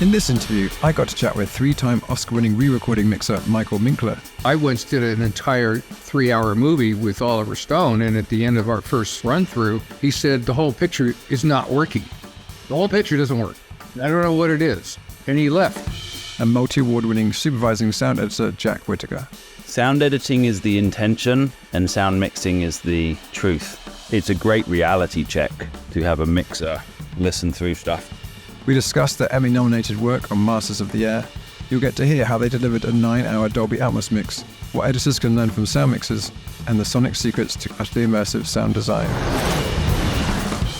In this interview, I got to chat with three-time Oscar-winning re-recording mixer Michael Minkler. I once did an entire 3-hour movie with Oliver Stone, and at the end of our first run-through, he said the whole picture is not working. The whole picture doesn't work. I don't know what it is. And he left. And multi-award-winning supervising sound editor Jack Whittaker. Sound editing is the intention, and sound mixing is the truth. It's a great reality check to have a mixer listen through stuff. We discussed their Emmy-nominated work on Masters of the Air. You'll get to hear how they delivered a 9-hour Dolby Atmos mix, what editors can learn from sound mixers, and the sonic secrets to utterly immersive sound design.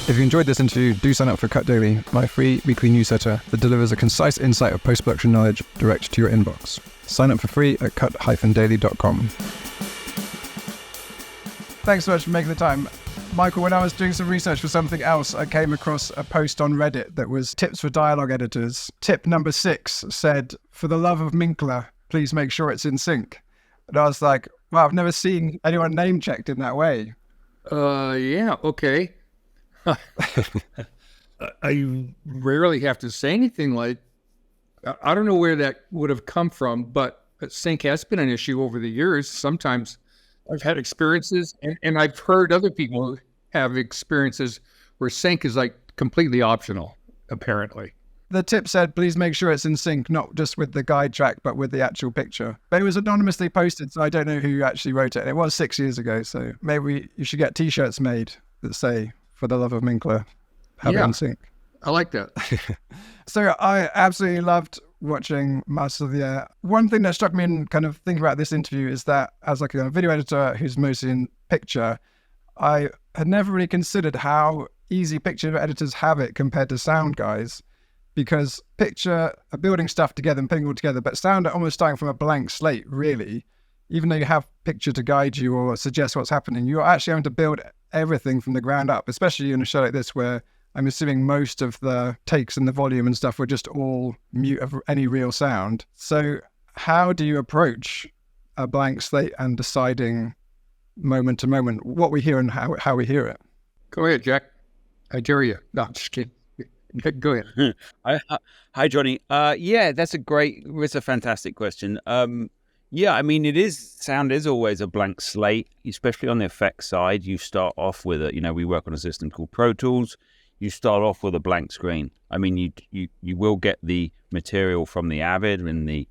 If you enjoyed this interview, do sign up for Cut Daily, my free weekly newsletter that delivers a concise insight of post-production knowledge direct to your inbox. Sign up for free at cut-daily.com. Thanks so much for making the time. Michael, when I was doing some research for something else, I came across a post on Reddit that was tips for dialogue editors. Tip number 6 said, "For the love of Minkler, please make sure it's in sync." And I was like, wow, I've never seen anyone name checked in that way. Yeah, okay. I rarely have to say anything like, I don't know where that would have come from, but sync has been an issue over the years. Sometimes I've had experiences, and I've heard other people have experiences where sync is like completely optional, apparently. The tip said, please make sure it's in sync, not just with the guide track, but with the actual picture. But it was anonymously posted, so I don't know who actually wrote it. And it was 6 years ago, so maybe you should get T-shirts made that say, "For the love of Minkler, have it in sync." I like that. So I absolutely loved watching Masters of the Air. One thing that struck me in kind of thinking about this interview is that as like a video editor who's mostly in picture, I had never really considered how easy picture editors have it compared to sound guys, because picture are building stuff together and putting it all together, but sound are almost starting from a blank slate, really. Even though you have picture to guide you or suggest what's happening, you're actually having to build everything from the ground up, especially in a show like this where I'm assuming most of the takes and the volume and stuff were just all mute of any real sound. So how do you approach a blank slate and deciding moment to moment what we hear and how we hear it? Go ahead, Jack. I dare you. No, I'm just kidding. Go ahead. Hi, Johnny. It's a fantastic question. I mean, sound is always a blank slate, especially on the effects side. You start off with we work on a system called Pro Tools. You start off with a blank screen. I mean, you will get the material from the Avid and the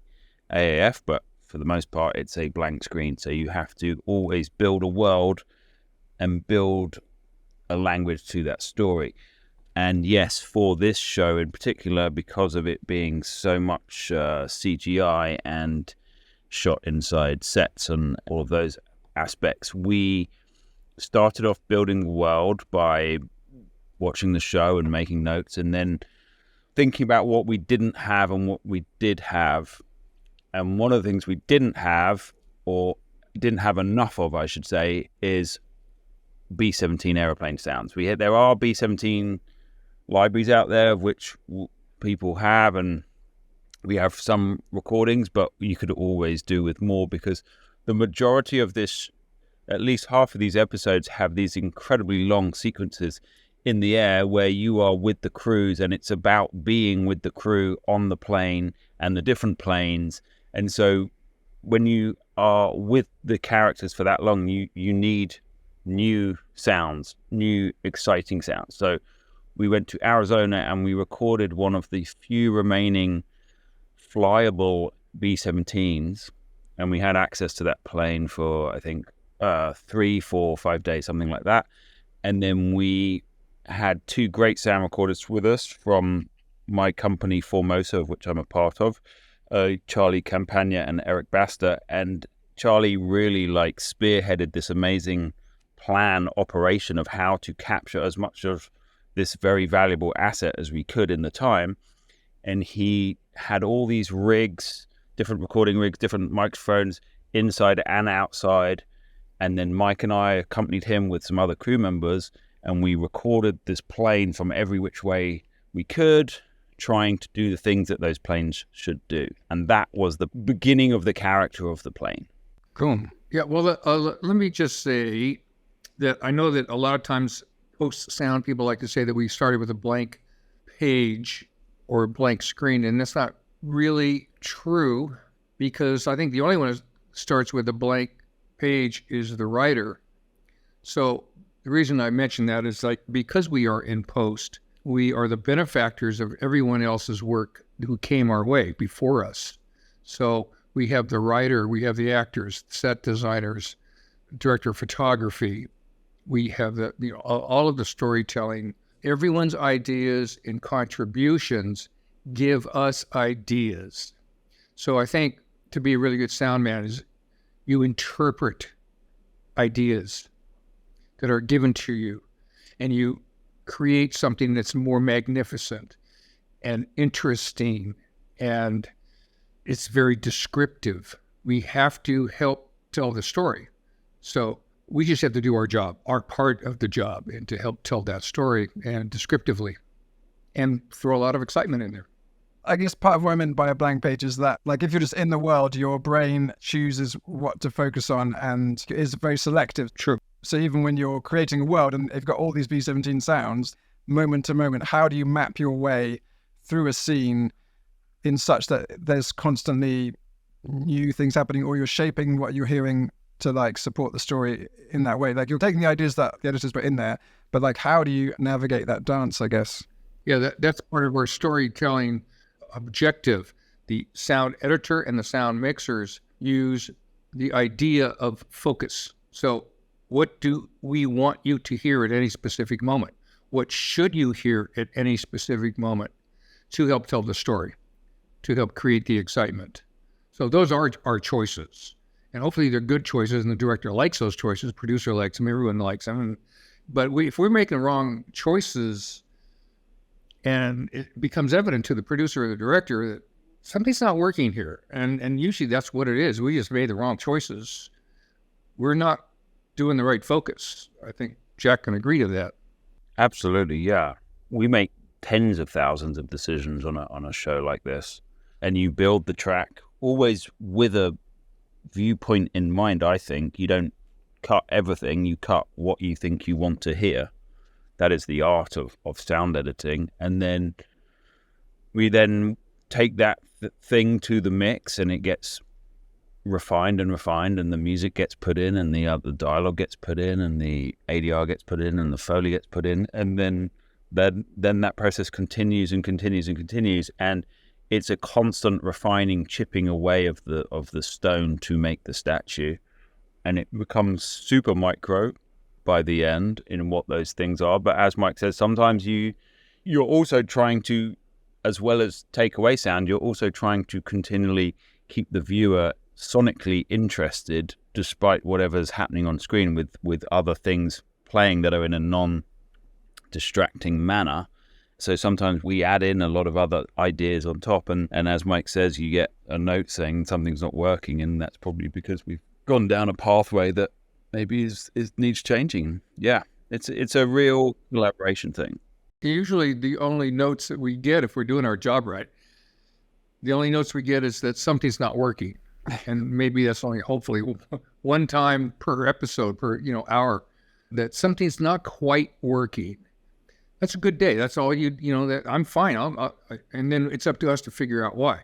AAF, but for the most part, it's a blank screen. So you have to always build a world and build a language to that story. And yes, for this show in particular, because of it being so much CGI and shot inside sets and all of those aspects, we started off building the world by watching the show and making notes, and then thinking about what we didn't have and what we did have. And one of the things we didn't have, or didn't have enough of, I should say, is B-17 aeroplane sounds. There are B-17 libraries out there which people have, and we have some recordings, but you could always do with more, because the majority of this, at least half of these episodes, have these incredibly long sequences in the air where you are with the crews, and it's about being with the crew on the plane and the different planes. And so when you are with the characters for that long, you need new sounds, new exciting sounds. So we went to Arizona and we recorded one of the few remaining flyable B-17s, and we had access to that plane for I think 3, 4, 5 days, something like that. And then we had 2 great sound recorders with us from my company Formosa, of which I'm a part of, Charlie Campagna and Eric Basta. And Charlie really spearheaded this amazing plan operation of how to capture as much of this very valuable asset as we could in the time. And he had all these rigs, different recording rigs, different microphones inside and outside. And then Mike and I accompanied him with some other crew members, and we recorded this plane from every which way we could, trying to do the things that those planes should do. And that was the beginning of the character of the plane. Cool. Yeah, well, let me just say that I know that a lot of times post-sound people like to say that we started with a blank page or a blank screen. And that's not really true, because I think the only one that starts with a blank page is the writer. So the reason I mention that is like, because we are in post, we are the benefactors of everyone else's work who came our way before us. So we have the writer, we have the actors, set designers, director of photography. We have all of the storytelling. Everyone's ideas and contributions give us ideas. So I think to be a really good sound man is you interpret ideas that are given to you, and you create something that's more magnificent and interesting, and it's very descriptive. We have to help tell the story. So we just have to do our job, our part of the job, and to help tell that story and descriptively, and throw a lot of excitement in there. I guess part of what I meant by a blank page is that, like, if you're just in the world, your brain chooses what to focus on and is very selective. True. So even when you're creating a world and you've got all these B-17 sounds, moment to moment, how do you map your way through a scene in such that there's constantly new things happening, or you're shaping what you're hearing to like support the story in that way? Like, you're taking the ideas that the editors put in there, but like, how do you navigate that dance, I guess? Yeah, that's part of our storytelling objective. The sound editor and the sound mixers use the idea of focus. So what do we want you to hear at any specific moment? What should you hear at any specific moment to help tell the story, to help create the excitement? So those are our choices. And hopefully they're good choices, and the director likes those choices, producer likes them, everyone likes them. But if we're making wrong choices, and it becomes evident to the producer or the director that something's not working here, and usually that's what it is. We just made the wrong choices. We're not doing the right focus. I think Jack can agree to that. Absolutely, yeah. We make tens of thousands of decisions on a show like this, and you build the track always with a viewpoint in mind. I think you don't cut everything, you cut what you think you want to hear. That is the art of sound editing. And then we then take that thing to the mix, and it gets refined, and the music gets put in, and the dialogue gets put in, and the ADR gets put in, and the Foley gets put in. And then that process continues and continues and continues. And it's a constant refining, chipping away of the stone to make the statue. And it becomes super micro by the end in what those things are. But as Mike says, sometimes you're also trying to, as well as take away sound, you're also trying to continually keep the viewer sonically interested despite whatever's happening on screen, with other things playing that are in a non-distracting manner. So sometimes we add in a lot of other ideas on top, and as Mike says, you get a note saying something's not working, and that's probably because we've gone down a pathway that maybe is needs changing. Yeah, it's a real collaboration thing. Usually the only notes that we get, if we're doing our job right, the only notes we get is that something's not working. And maybe that's only hopefully one time per episode, per hour, that something's not quite working. That's a good day. That's all that I'm fine. And then it's up to us to figure out why.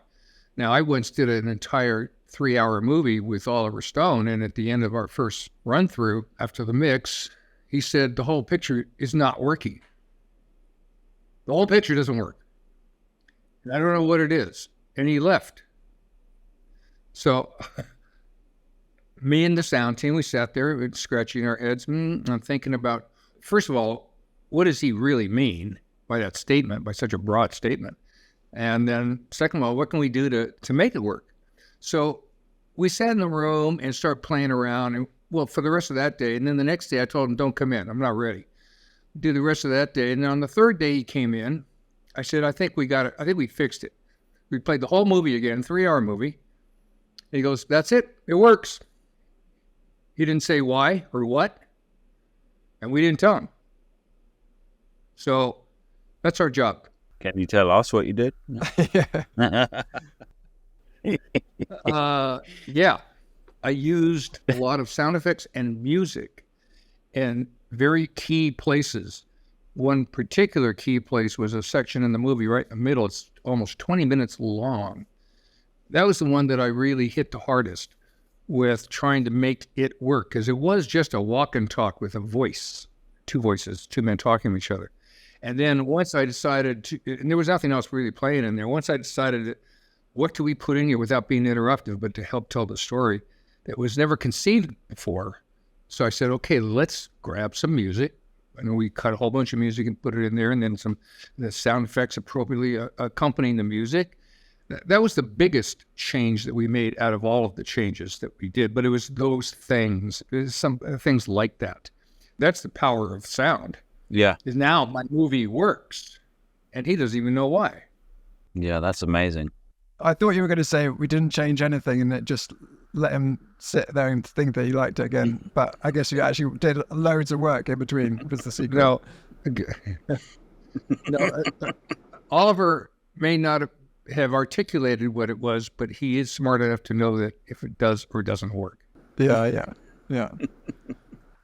Now, I once did an entire 3-hour movie with Oliver Stone, and at the end of our first run through after the mix, he said the whole picture is not working. The whole picture doesn't work. And I don't know what it is. And he left. So me and the sound team, we sat there scratching our heads. I'm thinking about, first of all, what does he really mean by that statement, by such a broad statement? And then second of all, what can we do to make it work? So we sat in the room and started playing around, and well, for the rest of that day. And then the next day I told him, don't come in, I'm not ready. Do the rest of that day. And then on the third day he came in, I said, I think we got it. I think we fixed it. We played the whole movie again, 3-hour movie. And he goes, that's it. It works. He didn't say why or what. And we didn't tell him. So that's our job. Can you tell us what you did? Yeah. I used a lot of sound effects and music in very key places one particular key place was a section in the movie right in the middle. It's almost 20 minutes long. That was the one that I really hit the hardest with trying to make it work, because it was just a walk and talk with a voice, two voices, two men talking to each other. And then once I decided to, and there was nothing else really playing in there, once I decided what do we put in here without being interruptive, but to help tell the story that was never conceived before. So I said, okay, let's grab some music. I know we cut a whole bunch of music and put it in there, and then the sound effects appropriately accompanying the music. That was the biggest change that we made out of all of the changes that we did. But it was those things, some things like that. That's the power of sound. Yeah. Is now my movie works, and he doesn't even know why. Yeah, that's amazing. I thought you were going to say we didn't change anything and it just let him sit there and think that he liked it again. But I guess you actually did loads of work in between was the sequel. No, Oliver may not have articulated what it was, but he is smart enough to know that if it does or doesn't work. Yeah.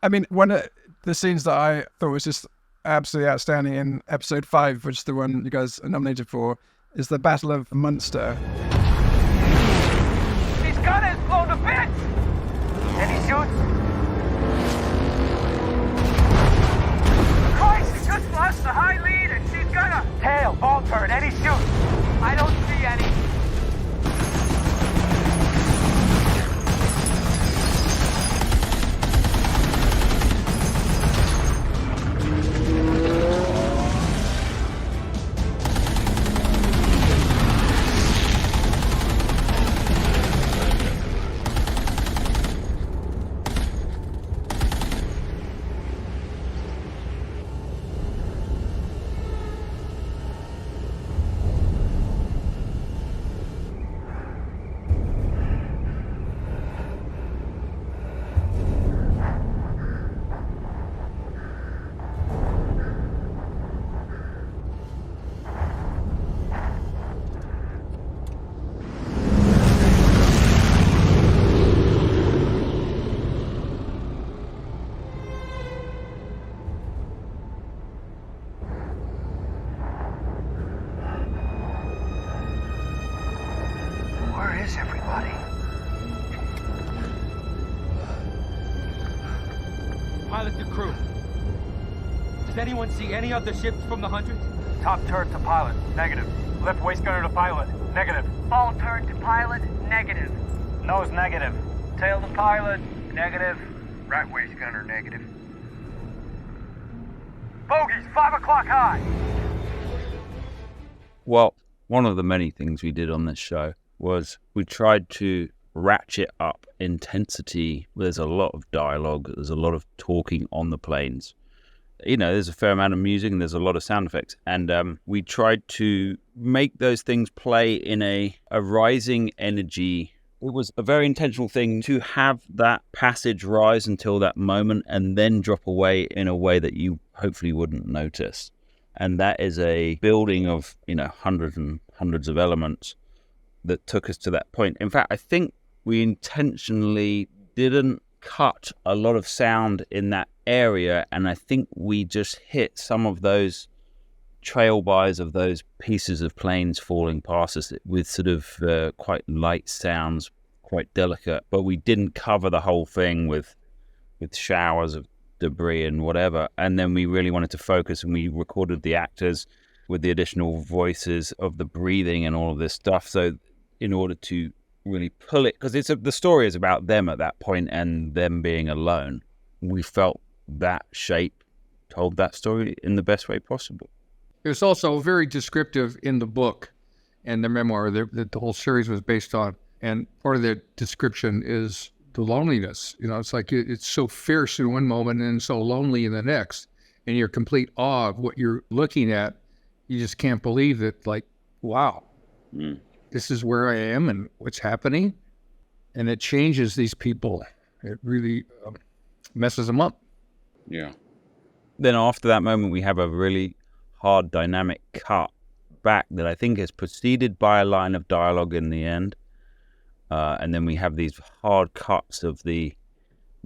I mean, one of the scenes that I thought was just absolutely outstanding in episode 5, which is the one you guys are nominated for, is the Battle of Munster. His gun has blown to bits! And he shoots. Christ, he just lost the high lead and she's gonna... Tail, ball turn, and he shoots. I don't see any. Everybody. Pilot to crew. Does anyone see any other ships from the hundreds? Top turret to pilot. Negative. Left waist gunner to pilot. Negative. Ball turret to pilot. Negative. Nose negative. Tail to pilot. Negative. Right waist gunner. Negative. Bogies, 5 o'clock high. Well, one of the many things we did on this show was we tried to ratchet up intensity. There's a lot of dialogue, there's a lot of talking on the planes. You know, there's a fair amount of music and there's a lot of sound effects. And we tried to make those things play in a rising energy. It was a very intentional thing to have that passage rise until that moment and then drop away in a way that you hopefully wouldn't notice. And that is a building of, hundreds and hundreds of elements that took us to that point. In fact, I think we intentionally didn't cut a lot of sound in that area, and I think we just hit some of those trail bys of those pieces of planes falling past us with sort of quite light sounds, quite delicate, but we didn't cover the whole thing with showers of debris and whatever. And then we really wanted to focus, and we recorded the actors with the additional voices of the breathing and all of this stuff. So in order to really pull it, because the story is about them at that point and them being alone, we felt that shape told that story in the best way possible. It was also very descriptive in the book and the memoir that the whole series was based on. And part of the description is the loneliness. It's like it's so fierce in one moment and so lonely in the next. And you're complete awe of what you're looking at. You just can't believe that, like, wow. This is where I am and what's happening. And it changes these people. It really messes them up. Yeah. Then after that moment, we have a really hard dynamic cut back that I think is preceded by a line of dialogue in the end. And then we have these hard cuts of the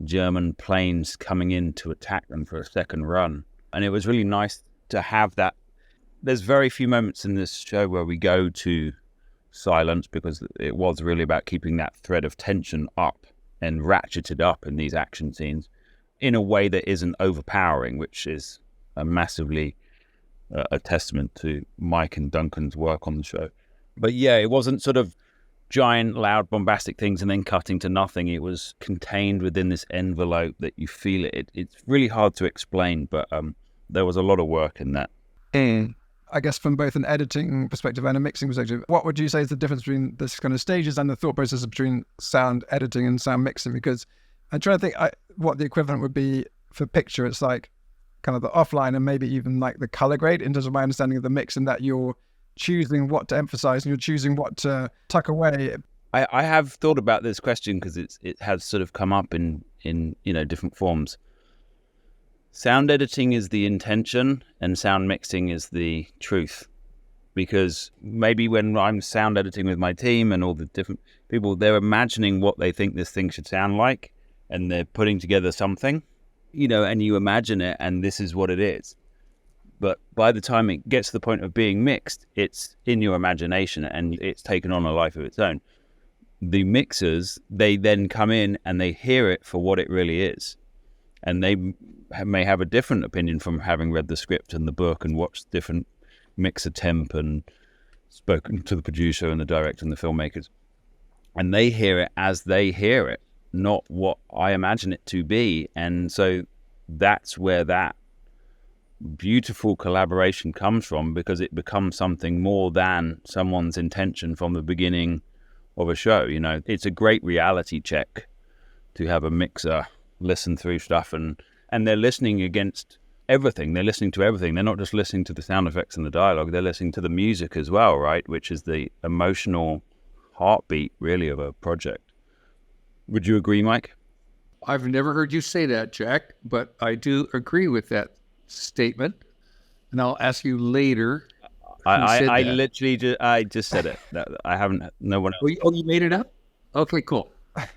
German planes coming in to attack them for a second run. And it was really nice to have that. There's very few moments in this show where we go to silence, because it was really about keeping that thread of tension up and ratcheted up in these action scenes in a way that isn't overpowering, which is a massively a testament to Mike and Duncan's work on the show. But yeah, it wasn't sort of giant, loud, bombastic things and then cutting to nothing. It was contained within this envelope that you feel it. It's really hard to explain, but there was a lot of work in that. I guess from both an editing perspective and a mixing perspective, what would you say is the difference between this kind of stages and the thought process between sound editing and sound mixing? Because I'm trying to think what the equivalent would be for picture. It's like kind of the offline and maybe even like the color grade in terms of my understanding of the mix, and that you're choosing what to emphasize and you're choosing what to tuck away. I have thought about this question because it has sort of come up in different forms. Sound editing is the intention and sound mixing is the truth. Because maybe when I'm sound editing with my team and all the different people, they're imagining what they think this thing should sound like, and they're putting together something, and you imagine it and this is what it is. But by the time it gets to the point of being mixed, it's in your imagination and it's taken on a life of its own. The mixers, they then come in and they hear it for what it really is. And they may have a different opinion from having read the script and the book and watched different mixer temp and spoken to the producer and the director and the filmmakers. And they hear it as they hear it, not what I imagine it to be. And so that's where that beautiful collaboration comes from, because it becomes something more than someone's intention from the beginning of a show. It's a great reality check to have a mixer listen through stuff and they're listening against everything. They're listening to everything. They're not just listening to the sound effects and the dialogue. They're listening to the music as well, right? Which is the emotional heartbeat, really, of a project. Would you agree, Mike? I've never heard you say that, Jack, but I do agree with that statement. And I'll ask you later. I literally just said it. I haven't. No one else. Oh, you made it up? Okay, cool.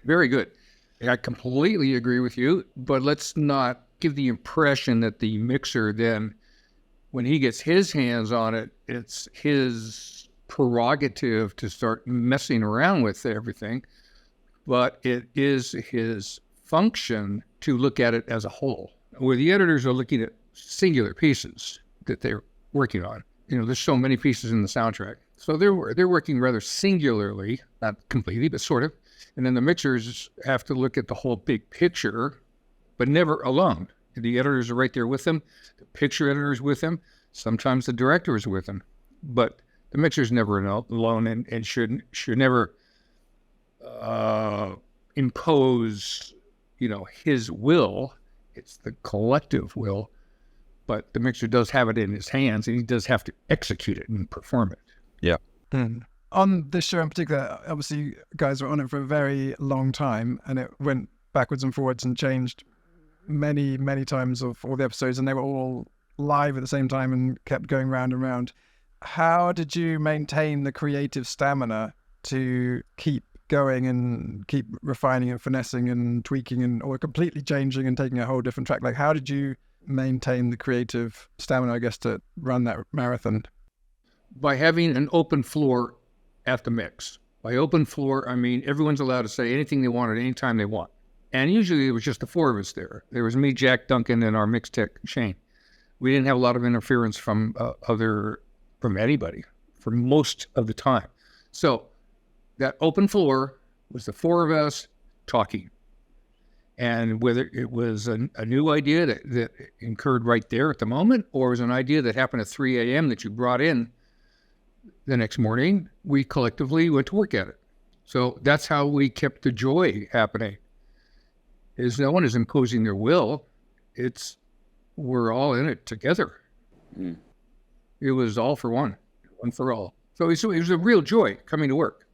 Very good. I completely agree with you, but let's not give the impression that the mixer then, when he gets his hands on it, it's his prerogative to start messing around with everything, but it is his function to look at it as a whole, where the editors are looking at singular pieces that they're working on. There's so many pieces in the soundtrack. So they're working rather singularly, not completely, but sort of. And then the mixers have to look at the whole big picture, but never alone. The editors are right there with them. The picture editor is with them. Sometimes the director is with them. But the mixer's never alone and should never impose, his will. It's the collective will. But the mixer does have it in his hands, and he does have to execute it and perform it. Yeah. On this show in particular, obviously you guys were on it for a very long time, and it went backwards and forwards and changed many, many times of all the episodes, and they were all live at the same time and kept going round and round. How did you maintain the creative stamina to keep going and keep refining and finessing and tweaking or completely changing and taking a whole different track? Like, how did you maintain the creative stamina, I guess, to run that marathon? By having an open floor at the mix. By open floor, I mean everyone's allowed to say anything they want at any time they want. And usually it was just the four of us there. There was me, Jack, Duncan, and our mix tech, Shane. We didn't have a lot of interference from anybody for most of the time. So that open floor was the four of us talking. And whether it was a new idea that incurred right there at the moment, or it was an idea that happened at 3 a.m. that you brought in the next morning, we collectively went to work at it. So that's how we kept the joy happening. Is no one is imposing their will. We're all in it together. It was all for one for all. So it was a real joy coming to work.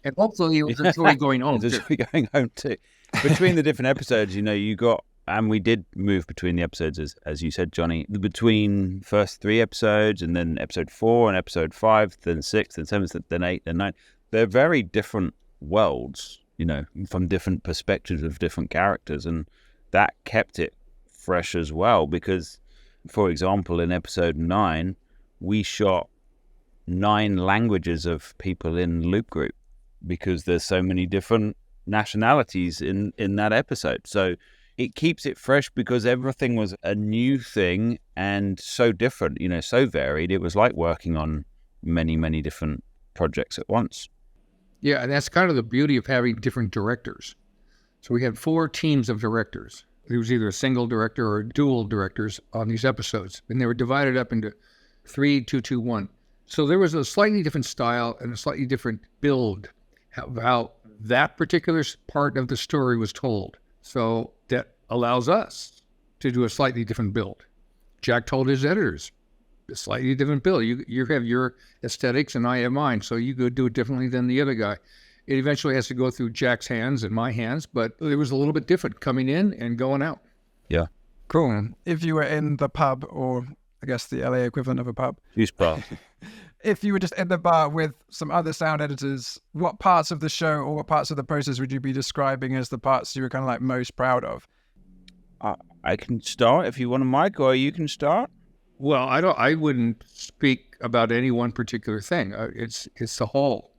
And hopefully it was a joy going home. It was a joy going home too. Between the different episodes, you got, and we did move between the episodes, as you said, Johnny, between first 3 episodes and then episode 4 and episode 5, then 6, then 7, then 8, then 9. They're very different worlds, from different perspectives of different characters. And that kept it fresh as well, because For example, in episode 9, we shot 9 languages of people in Loop Group because there's so many different nationalities in that episode. So it keeps it fresh because everything was a new thing and so different, so varied. It was like working on many, many different projects at once. Yeah, and that's kind of the beauty of having different directors. So we had 4 teams of directors. There was either a single director or dual directors on these episodes, and they were divided up into 3, 2, 2, 1. So there was a slightly different style and a slightly different build how that particular part of the story was told. So that allows us to do a slightly different build. Jack told his editors a slightly different build. You have your aesthetics and I have mine, so you go do it differently than the other guy. It eventually has to go through Jack's hands and my hands, but it was a little bit different coming in and going out. Yeah. Cool. If you were in the pub, or I guess the LA equivalent of a pub. Who's pub? If you were just in the bar with some other sound editors, what parts of the show or what parts of the process would you be describing as the parts you were kind of like most proud of? I can start if you want a mic, or you can start. Well, I wouldn't speak about any one particular thing. It's the whole.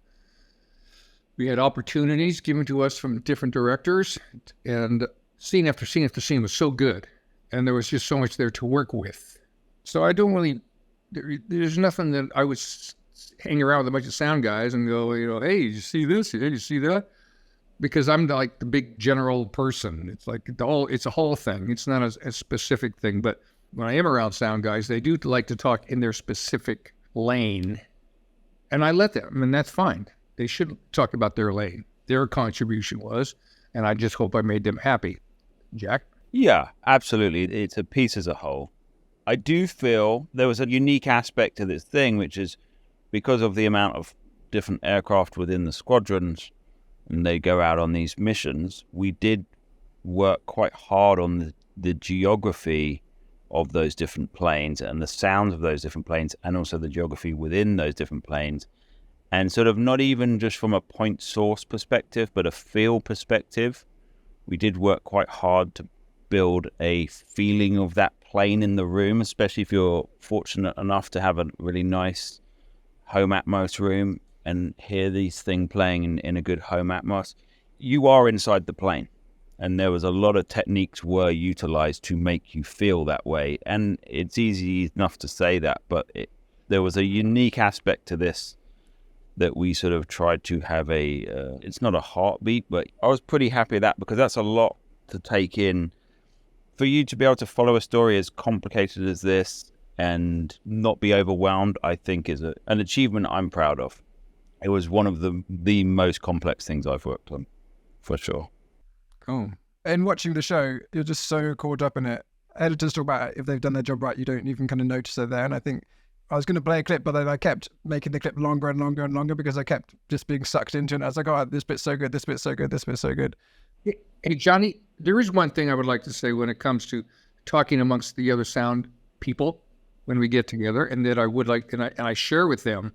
We had opportunities given to us from different directors, and scene after scene after scene was so good, and there was just so much there to work with. So I don't really, there's nothing that I would hang around with a bunch of sound guys and go, hey, did you see this? Did you see that? Because I'm like the big general person. It's like it's a whole thing. It's not a specific thing. But when I am around sound guys, they do like to talk in their specific lane, and I let them, and that's fine. They should talk about their lane. Their contribution was, and I just hope I made them happy. Jack? Yeah, absolutely. It's a piece as a whole. I do feel there was a unique aspect to this thing, which is because of the amount of different aircraft within the squadrons, and they go out on these missions, we did work quite hard on the geography of those different planes and the sounds of those different planes, and also the geography within those different planes. And sort of not even just from a point source perspective, but a feel perspective, we did work quite hard to build a feeling of that plane in the room, especially if you're fortunate enough to have a really nice home atmos room and hear these things playing in a good home atmos. You are inside the plane, and there was a lot of techniques were utilized to make you feel that way. And it's easy enough to say that, but there was a unique aspect to this that we sort of tried to have it's not a heartbeat, but I was pretty happy with that, because that's a lot to take in. For you to be able to follow a story as complicated as this and not be overwhelmed, I think is an achievement I'm proud of. It was one of the most complex things I've worked on, for sure. Cool. In watching the show, you're just so caught up in it. Editors talk about it, if they've done their job right, you don't even kind of notice they're there. And I think I was going to play a clip, but then I kept making the clip longer and longer and longer because I kept just being sucked into it. And I was like, oh, this bit's so good, this bit's so good, this bit's so good. Hey, Johnny, there is one thing I would like to say when it comes to talking amongst the other sound people when we get together, and that I would like, and I share with them,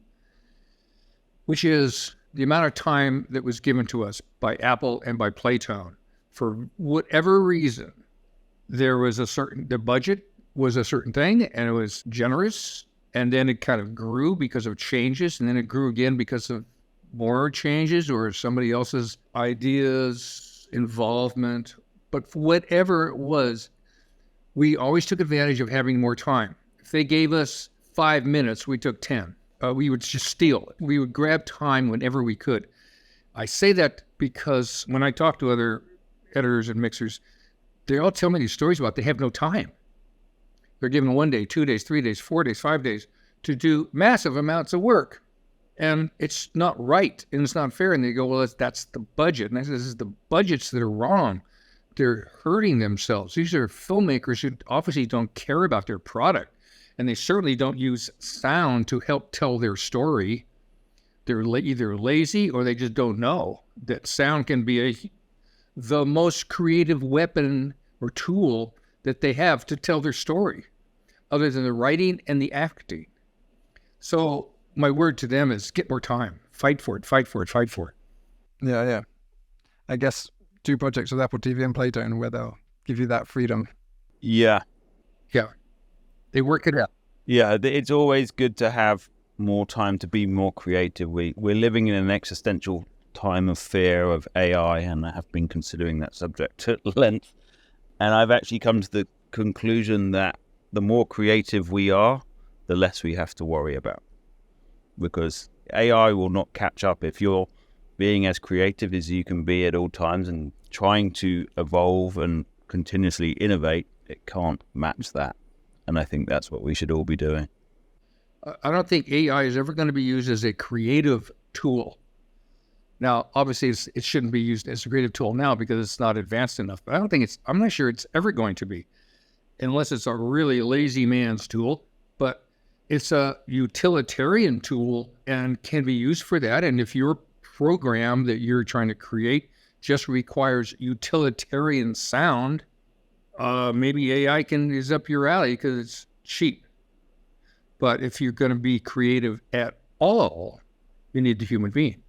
which is the amount of time that was given to us by Apple and by Playtone. For whatever reason, the budget was a certain thing, and it was generous. And then it kind of grew because of changes, and then it grew again because of more changes or somebody else's ideas, involvement. But for whatever it was, we always took advantage of having more time. If they gave us 5 minutes, we took 10. We would just steal it. We would grab time whenever we could. I say that because when I talk to other editors and mixers, they all tell me these stories about they have no time. They're given 1 day, 2 days, 3 days, 4 days, 5 days to do massive amounts of work. And it's not right, and it's not fair. And they go, well, that's the budget. And I said, this is the budgets that are wrong. They're hurting themselves. These are filmmakers who obviously don't care about their product. And they certainly don't use sound to help tell their story. They're either lazy or they just don't know that sound can be the most creative weapon or tool that they have to tell their story, other than the writing and the acting. So my word to them is get more time. Fight for it, fight for it, fight for it. Yeah. I guess 2 projects with Apple TV and Playtone where they'll give you that freedom. Yeah. Yeah. They work it out. Yeah, it's always good to have more time to be more creative. We're living in an existential time of fear of AI, and I have been considering that subject at length. And I've actually come to the conclusion that the more creative we are, the less we have to worry about. Because AI will not catch up if you're being as creative as you can be at all times and trying to evolve and continuously innovate. It can't match that. And I think that's what we should all be doing. I don't think AI is ever going to be used as a creative tool. Now, obviously, it shouldn't be used as a creative tool now because it's not advanced enough. But I'm not sure it's ever going to be, unless it's a really lazy man's tool. But it's a utilitarian tool and can be used for that. And if your program that you're trying to create just requires utilitarian sound, maybe AI is up your alley because it's cheap. But if you're going to be creative at all, you need the human being.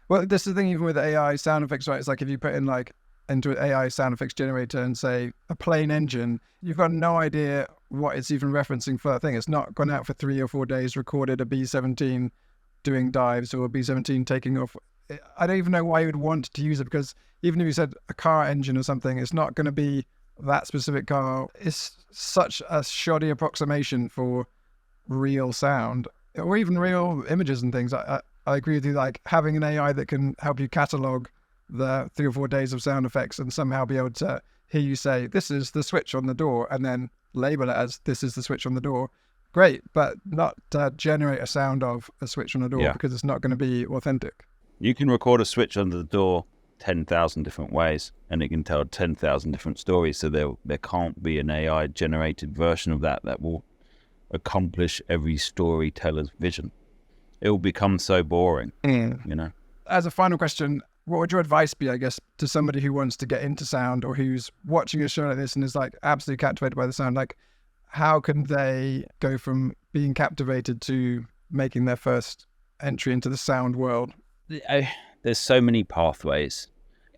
Well, this is the thing, even with AI sound effects, right? It's like if you put in like into an AI sound effects generator and say a plane engine, you've got no idea what it's even referencing for that thing. It's not gone out for 3 or 4 days, recorded a B-17 doing dives or a B-17 taking off. I don't even know why you would want to use it, because even if you said a car engine or something, it's not going to be that specific car. It's such a shoddy approximation for real sound or even real images and things. I agree with you, like having an AI that can help you catalog the 3 or 4 days of sound effects and somehow be able to hear you say, this is the switch on the door, and then label it as this is the switch on the door. Great, but not generate a sound of a switch on a door, because it's not going to be authentic. You can record a switch under the door 10,000 different ways, and it can tell 10,000 different stories. So there can't be an AI generated version of that will accomplish every storyteller's vision. It will become so boring, you know. As a final question, what would your advice be, I guess, to somebody who wants to get into sound or who's watching a show like this and is like absolutely captivated by the sound? Like, how can they go from being captivated to making their first entry into the sound world? There's so many pathways,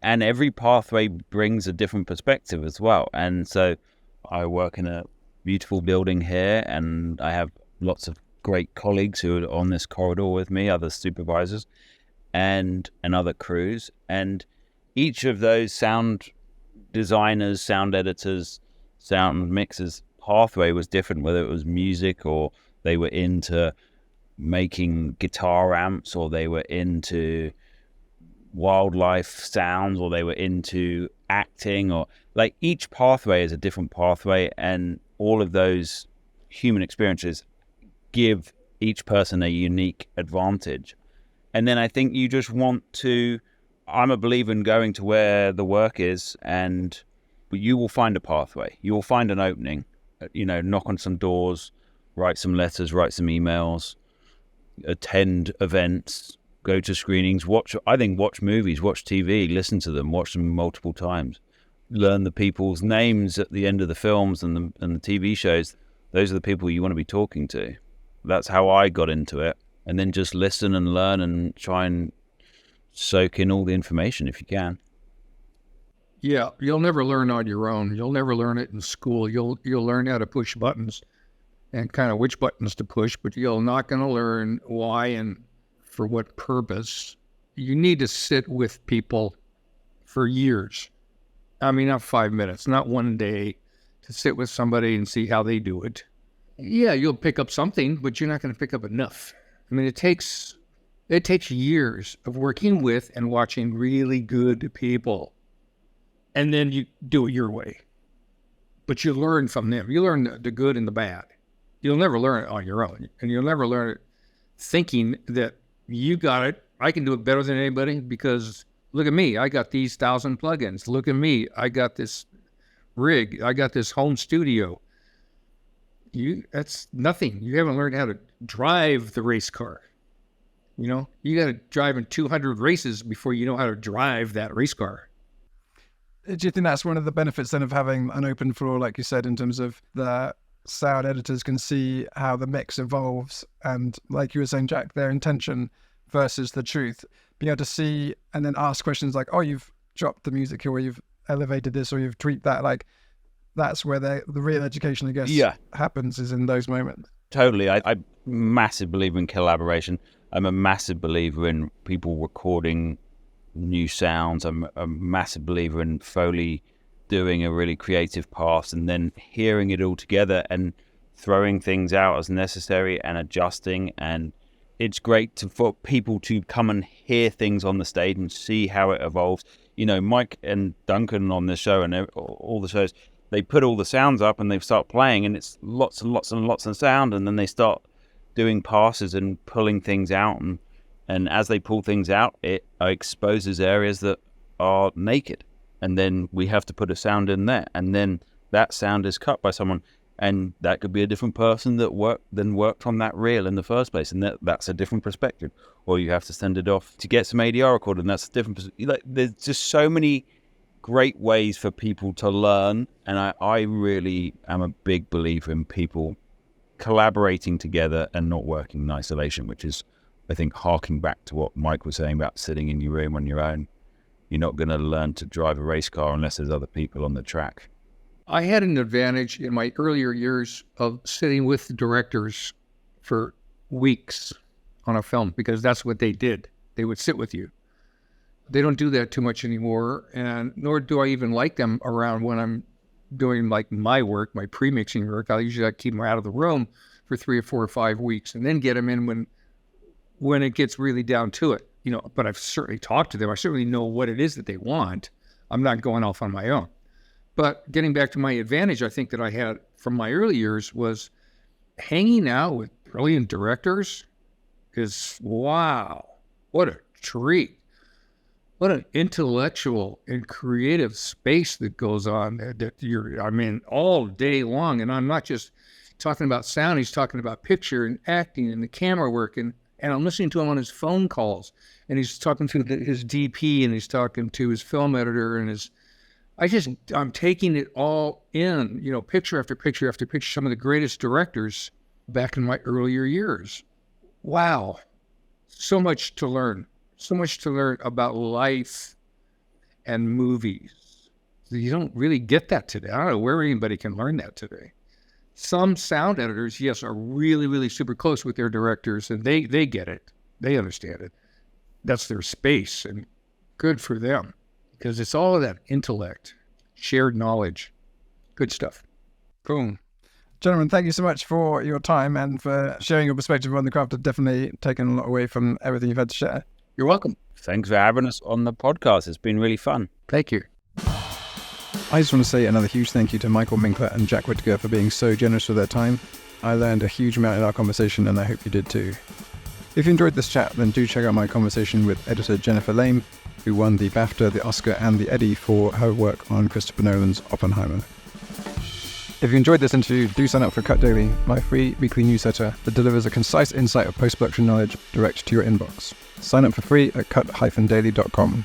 and every pathway brings a different perspective as well. And so I work in a beautiful building here, and I have lots of great colleagues who are on this corridor with me, other supervisors and other crews. And each of those sound designers, sound editors, sound mixers pathway was different, whether it was music or they were into making guitar amps, or they were into wildlife sounds, or they were into acting, or like each pathway is a different pathway, and all of those human experiences give each person a unique advantage. And then I think you just want to, I'm a believer in going to where the work is, and you will find a pathway. You will find an opening, you know, knock on some doors, write some letters, write some emails, attend events, go to screenings, watch movies, watch TV, listen to them, watch them multiple times, learn the people's names at the end of the films and the TV shows. Those are the people you want to be talking to. That's how I got into it. And then just listen and learn and try and soak in all the information if you can. Yeah, you'll never learn on your own. You'll never learn it in school. You'll learn how to push buttons and kind of which buttons to push, but you're not going to learn why and for what purpose. You need to sit with people for years. I mean, not 5 minutes, not one day, to sit with somebody and see how they do it. Yeah, you'll pick up something, but you're not going to pick up enough. I mean, it takes years of working with and watching really good people. And then you do it your way. But you learn from them. You learn the good and the bad. You'll never learn it on your own. And you'll never learn it thinking that you got it. I can do it better than anybody because look at me. I got these 1,000 plugins. Look at me. I got this rig. I got this home studio. That's nothing. You haven't learned how to drive the race car. You know, you got to drive in 200 races before you know how to drive that race car. Do you think that's one of the benefits then of having an open floor, like you said, in terms of the sound editors can see how the mix evolves and, like you were saying, Jack, their intention versus the truth, being able to see and then ask questions like, oh, you've dropped the music here, or you've elevated this, or you've tweaked that. Like, that's where the real education, I guess, happens, is in those moments. Totally. I'm a massive believer in collaboration. I'm a massive believer in people recording new sounds. I'm a massive believer in Foley doing a really creative pass and then hearing it all together and throwing things out as necessary and adjusting. And it's great for people to come and hear things on the stage and see how it evolves. You know, Mike and Duncan on the show and all the shows, they put all the sounds up and they start playing, and it's lots and lots and lots of sound, and then they start doing passes and pulling things out, and as they pull things out, it exposes areas that are naked, and then we have to put a sound in there, and then that sound is cut by someone, and that could be a different person that worked on that reel in the first place, and that's a different perspective. Or you have to send it off to get some ADR recorded, and that's a different. Like, there's just so many great ways for people to learn, and I really am a big believer in people collaborating together and not working in isolation, which is, I think, harking back to what Mike was saying about sitting in your room on your own. You're not going to learn to drive a race car unless there's other people on the track. I had an advantage in my earlier years of sitting with directors for weeks on a film, because that's what they did. They would sit with you. They don't do that too much anymore, and nor do I even like them around when I'm doing like my work, my pre-mixing work. I usually keep them out of the room for 3 or 4 or 5 weeks, and then get them in when it gets really down to it. You know, but I've certainly talked to them. I certainly know what it is that they want. I'm not going off on my own. But getting back to my advantage, I think that I had from my early years was hanging out with brilliant directors is, wow, what a treat. What an intellectual and creative space that goes on that I'm in all day long. And I'm not just talking about sound, he's talking about picture and acting and the camera work. And I'm listening to him on his phone calls, and he's talking to his DP, and he's talking to his film editor, and I'm taking it all in, you know, picture after picture after picture, some of the greatest directors back in my earlier years. Wow. So much to learn about life and movies. You don't really get that today. I don't know where anybody can learn that today. Some sound editors, yes, are really, really super close with their directors, and they get it. They understand it. That's their space, and good for them, because it's all of that intellect, shared knowledge. Good stuff. Boom. Gentlemen, thank you so much for your time and for sharing your perspective on the craft. I've definitely taken a lot away from everything you've had to share. You're welcome. Thanks for having us on the podcast. It's been really fun. Thank you. I just want to say another huge thank you to Michael Minkler and Jack Whittaker for being so generous with their time. I learned a huge amount in our conversation, and I hope you did too. If you enjoyed this chat, then do check out my conversation with editor Jennifer Lame, who won the BAFTA, the Oscar, and the Eddie for her work on Christopher Nolan's Oppenheimer. If you enjoyed this interview, do sign up for Cut Daily, my free weekly newsletter that delivers a concise insight of post-production knowledge direct to your inbox. Sign up for free at cut-daily.com.